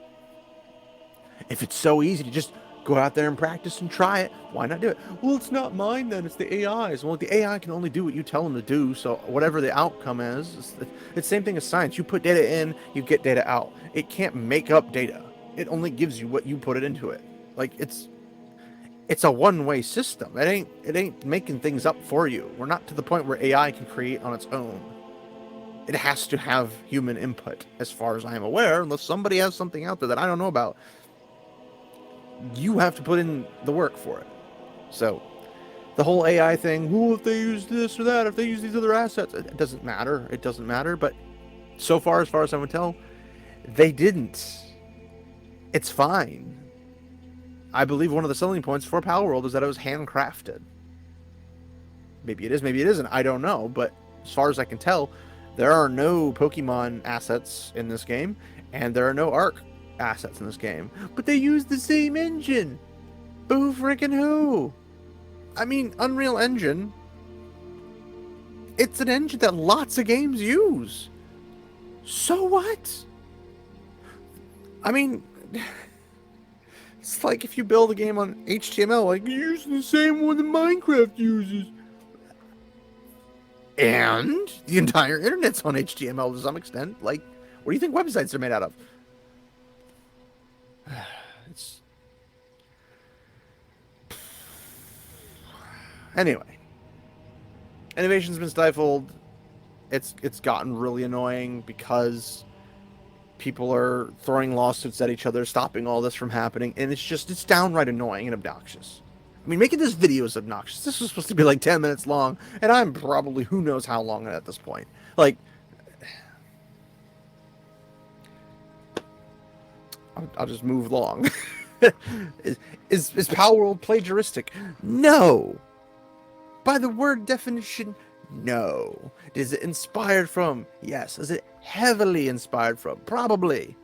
If it's so easy to just go out there and practice and try it, why not do it? Well, it's not mine then, it's the AI's. Well, the AI can only do what you tell them to do, so whatever the outcome is, it's the same thing as science. You put data in, you get data out. It can't make up data. It only gives you what you put it into it. Like, it's a one-way system. It ain't making things up for you. We're not to the point where AI can create on its own. It has to have human input, as far as I am aware, unless somebody has something out there that I don't know about. You have to put in the work for it. So, the whole AI thing, well, if they use this or that, if they use these other assets, it doesn't matter. It doesn't matter. But so far as I would tell, they didn't. It's fine. I believe one of the selling points for Palworld is that it was handcrafted. Maybe it is, maybe it isn't. I don't know. But as far as I can tell, there are no Pokemon assets in this game, and there are no Arc assets in this game. But they use the same engine. Boo frickin' who? I mean, Unreal Engine, it's an engine that lots of games use. So what? I mean, it's like if you build a game on HTML, like, you're using the same one that Minecraft uses. And the entire internet's on HTML to some extent. Like, what do you think websites are made out of? It's... Anyway. Innovation's been stifled. It's gotten really annoying because people are throwing lawsuits at each other, stopping all this from happening, and it's downright annoying and obnoxious. I mean, making this video is obnoxious. This was supposed to be like 10 minutes long, and I'm probably who knows how long at this point. Like, I'll just move along. Is Palworld plagiaristic? No. By the word definition, no. Is it inspired from? Yes. Is it heavily inspired from? Probably.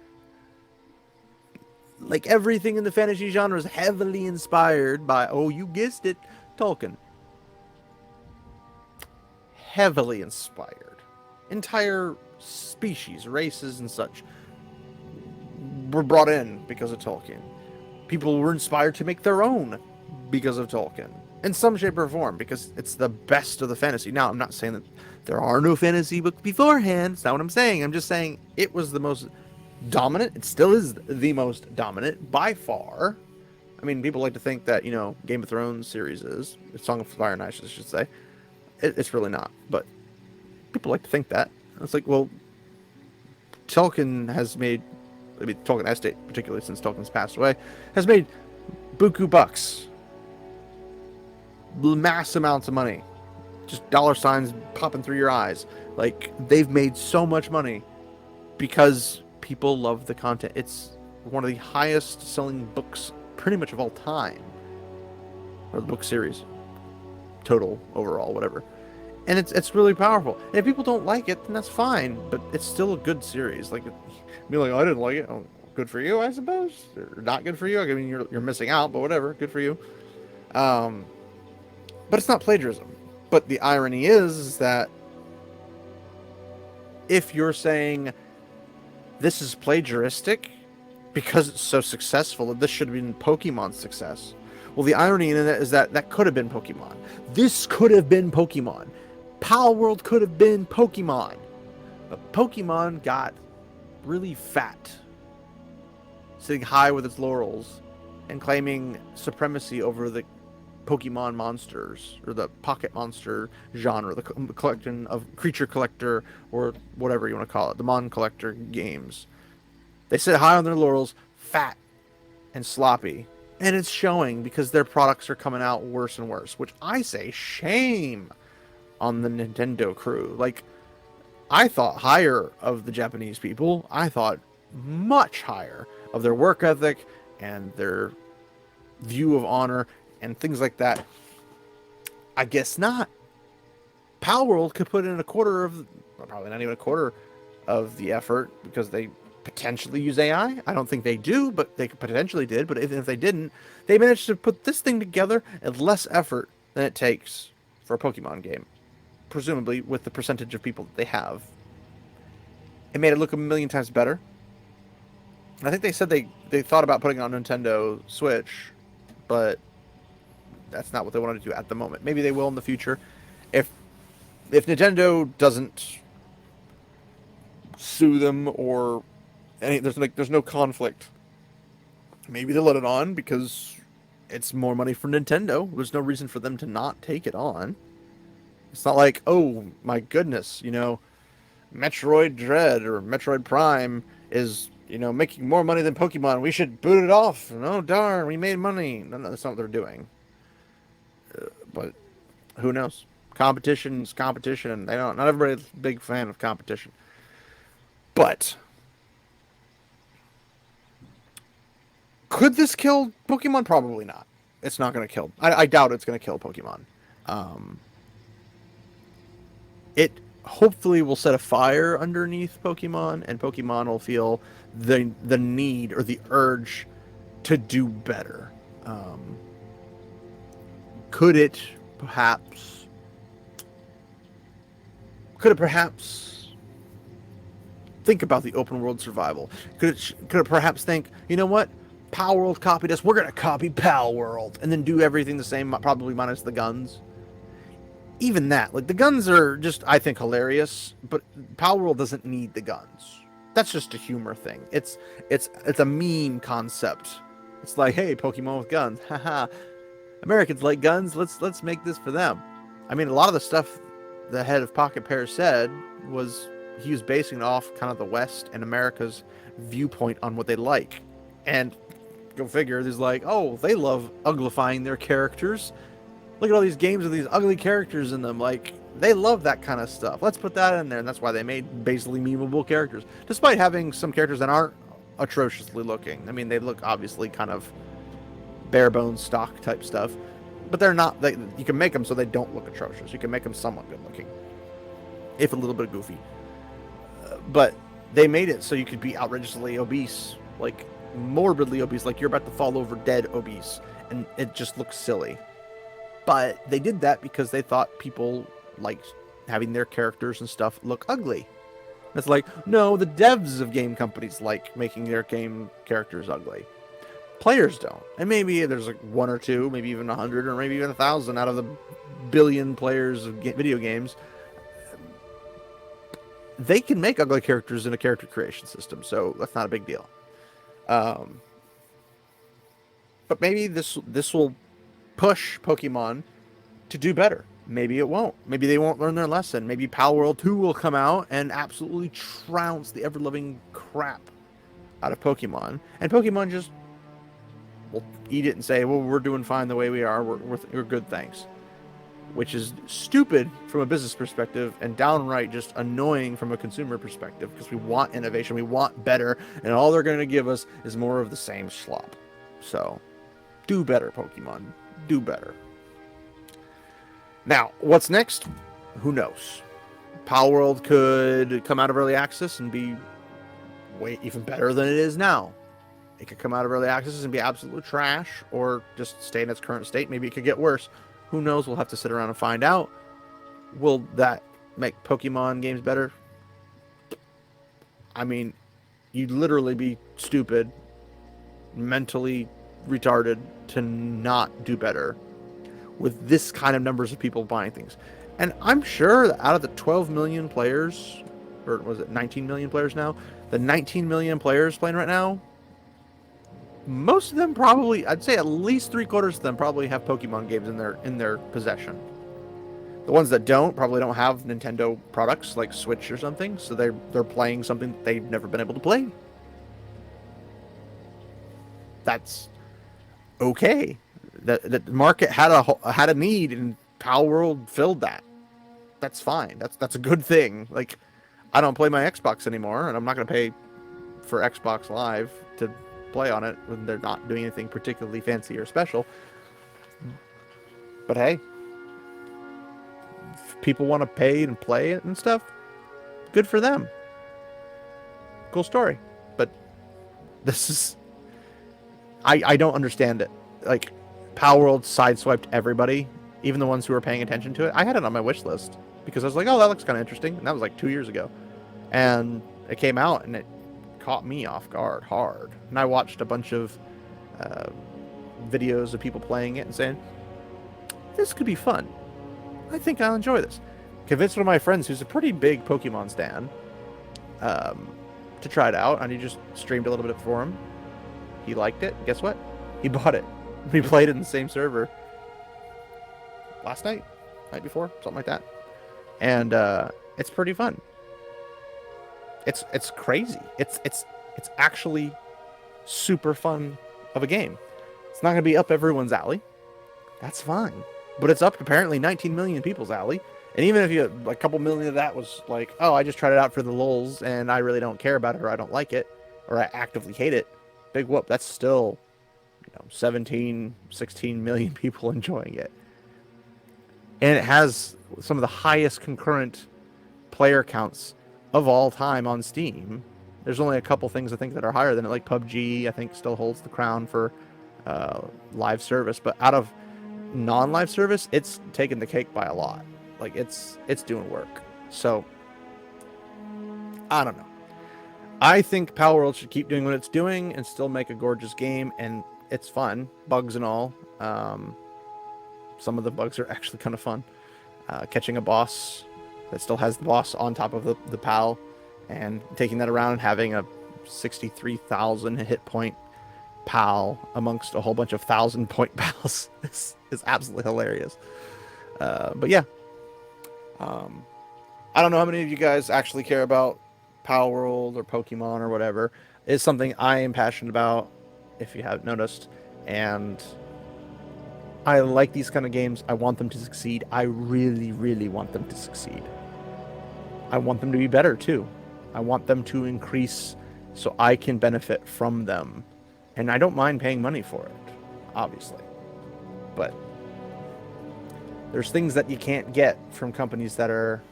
Like everything in the fantasy genre is heavily inspired by, oh, you guessed it, Tolkien. Heavily inspired. Entire species, races, and such were brought in because of Tolkien. People were inspired to make their own because of Tolkien. In some shape or form, because it's the best of the fantasy. Now, I'm not saying that there are no fantasy books beforehand. It's not what I'm saying. I'm just saying it was the most dominant. It still is the most dominant by far. I mean, people like to think that, you know, Game of Thrones series is, Song of Fire and Ice, I should say. It's really not. But people like to think that. It's like, well, Tolkien has made, I mean, Tolkien Estate, particularly since Tolkien's passed away, has made buku bucks. Mass amounts of money. Just dollar signs popping through your eyes. Like, they've made so much money because people love the content. It's one of the highest selling books pretty much of all time. Or the book series. Total, overall, whatever. And it's really powerful. And if people don't like it, then that's fine. But it's still a good series. Like, be like, oh, I didn't like it. Oh, good for you, I suppose. Or not good for you. I mean, you're missing out, but whatever. Good for you. But it's not plagiarism. But the irony is that if you're saying this is plagiaristic because it's so successful, that this should have been Pokemon's success. Well, the irony in that is that that could have been Pokemon. This could have been Pokemon. Palworld could have been Pokemon. But Pokemon got really fat, sitting high with its laurels and claiming supremacy over the Pokemon monsters, or the pocket monster genre, the collection of creature collector, or whatever you want to call it, the mon collector games. They sit high on their laurels, fat and sloppy, and it's showing because their products are coming out worse and worse, which I say shame on the Nintendo crew. Like, I thought higher of the Japanese people. I thought much higher of their work ethic and their view of honor and things like that. I guess not. Palworld could put in a quarter of, well, probably not even a quarter of the effort because they potentially use AI. I don't think they do, but they potentially did. But even if they didn't, they managed to put this thing together at less effort than it takes for a Pokemon game. Presumably with the percentage of people that they have. It made it look a million times better. I think they said they thought about putting it on Nintendo Switch, but that's not what they wanted to do at the moment. Maybe they will in the future. If Nintendo doesn't sue them or there's no conflict, maybe they'll let it on because it's more money for Nintendo. There's no reason for them to not take it on. It's not like, oh my goodness, Metroid Dread or Metroid Prime is, making more money than Pokemon. We should boot it off. No, darn, we made money. No, that's not what they're doing. But who knows? Competition's competition. They don't. Not everybody's a big fan of competition. But could this kill Pokemon? Probably not. It's not going to kill. I doubt it's going to kill Pokemon. Um, it hopefully will set a fire underneath Pokemon, and Pokemon will feel the need or the urge to do better. Could it perhaps? Could it perhaps think about the open world survival? Could it perhaps think, you know what? Palworld copied us. We're gonna copy Palworld and then do everything the same, probably minus the guns. Even that, like the guns are just, I think, hilarious, but Palworld doesn't need the guns. That's just a humor thing. It's a meme concept. It's like, hey, Pokemon with guns, haha. Americans like guns. Let's make this for them. I mean, a lot of the stuff the head of Pocket Pair said was he was basing it off kind of the West and America's viewpoint on what they like. And go figure, there's like, oh, they love uglifying their characters. Look at all these games with these ugly characters in them. Like, they love that kind of stuff. Let's put that in there. And that's why they made basically memeable characters. Despite having some characters that aren't atrociously looking. I mean, they look obviously kind of bare bones stock type stuff. But they're not, you can make them so they don't look atrocious. You can make them somewhat good looking. If a little bit goofy. But they made it so you could be outrageously obese. Like, morbidly obese. Like you're about to fall over dead obese. And it just looks silly. But they did that because they thought people liked having their characters and stuff look ugly. It's like, no, the devs of game companies like making their game characters ugly. Players don't. And maybe there's like one or two, maybe even 100, or maybe even 1,000 out of the billion players of video games. They can make ugly characters in a character creation system, so that's not a big deal. But maybe this will push Pokemon to do better. Maybe it won't. Maybe they won't learn their lesson. Maybe Palworld 2 will come out and absolutely trounce the ever-loving crap out of Pokemon. And Pokemon just will eat it and say, well, we're doing fine the way we are. We're good, thanks. Which is stupid from a business perspective and downright just annoying from a consumer perspective because we want innovation, we want better, and all they're going to give us is more of the same slop. So, do better, Pokemon. Do better. Now, what's next? Who knows? Palworld could come out of early access and be way even better than it is now. It could come out of early access and be absolute trash, or just stay in its current state. Maybe it could get worse. Who knows? We'll have to sit around and find out. Will that make Pokemon games better? I mean, you'd literally be stupid, mentally retarded to not do better with this kind of numbers of people buying things. And I'm sure that out of the 12 million players, or was it 19 million players now? The 19 million players playing right now, most of them probably, I'd say at least 3/4 of them probably have Pokemon games in their possession. The ones that probably don't have Nintendo products like Switch or something, so they're playing something that they've never been able to play. That's okay. The market had a need, and Palworld filled that. That's fine. That's a good thing. Like, I don't play my Xbox anymore, and I'm not going to pay for Xbox Live to play on it when they're not doing anything particularly fancy or special. But hey, if people want to pay and play it and stuff, good for them. Cool story. But this is, I don't understand it. Like, Palworld sideswiped everybody, even the ones who were paying attention to it. I had it on my wish list because I was like, oh, that looks kind of interesting. And that was like 2 years ago. And it came out and it caught me off guard hard. And I watched a bunch of videos of people playing it and saying, this could be fun. I think I'll enjoy this. Convinced one of my friends who's a pretty big Pokemon stan to try it out, and he just streamed a little bit for him. He liked it. Guess what? He bought it. We played it in the same server last night before, something like that. And it's pretty fun. It's crazy. It's actually super fun of a game. It's not going to be up everyone's alley. That's fine. But it's up apparently 19 million people's alley. And even if you like a couple million of that was like, oh, I just tried it out for the lulz and I really don't care about it, or I don't like it, or I actively hate it, big whoop. That's still 17, 16 million people enjoying it. And it has some of the highest concurrent player counts of all time on Steam. There's only a couple things I think that are higher than it, like PUBG, I think still holds the crown for live service. But out of non-live service, it's taken the cake by a lot. Like it's doing work. So I don't know. I think Palworld should keep doing what it's doing and still make a gorgeous game, and it's fun, bugs and all. Some of the bugs are actually kind of fun. Catching a boss that still has the boss on top of the PAL and taking that around and having a 63,000 hit point PAL amongst a whole bunch of 1,000 point PALs is absolutely hilarious. But yeah. I don't know how many of you guys actually care about Palworld or Pokemon or whatever. It's something I am passionate about, if you haven't noticed. And I like these kind of games. I want them to succeed. I really, really want them to succeed. I want them to be better too. I want them to increase so I can benefit from them. And I don't mind paying money for it, obviously. But there's things that you can't get from companies that are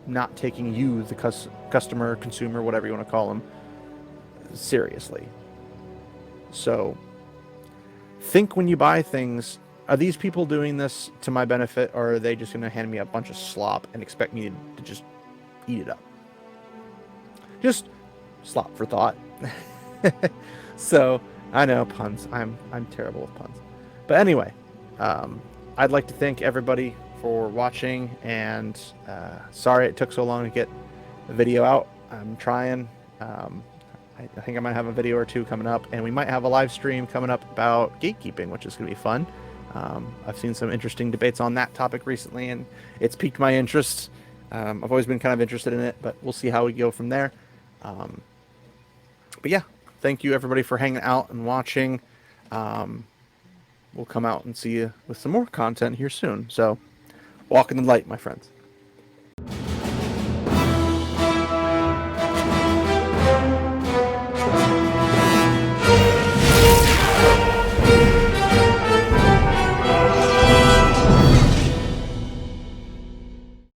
not taking you, the customer, consumer, whatever you want to call them, seriously. So think when you buy things, are these people doing this to my benefit, or are they just going to hand me a bunch of slop and expect me to just eat it up? Just slop for thought. So I know puns. I'm terrible with puns. But anyway, I'd like to thank everybody for watching, and sorry it took so long to get the video out. I'm trying. I think I might have a video or two coming up, and we might have a live stream coming up about gatekeeping, which is going to be fun. I've seen some interesting debates on that topic recently, and it's piqued my interest. I've always been kind of interested in it, but we'll see how we go from there. But yeah, thank you everybody for hanging out and watching. We'll come out and see you with some more content here soon. So walk in the light, my friends.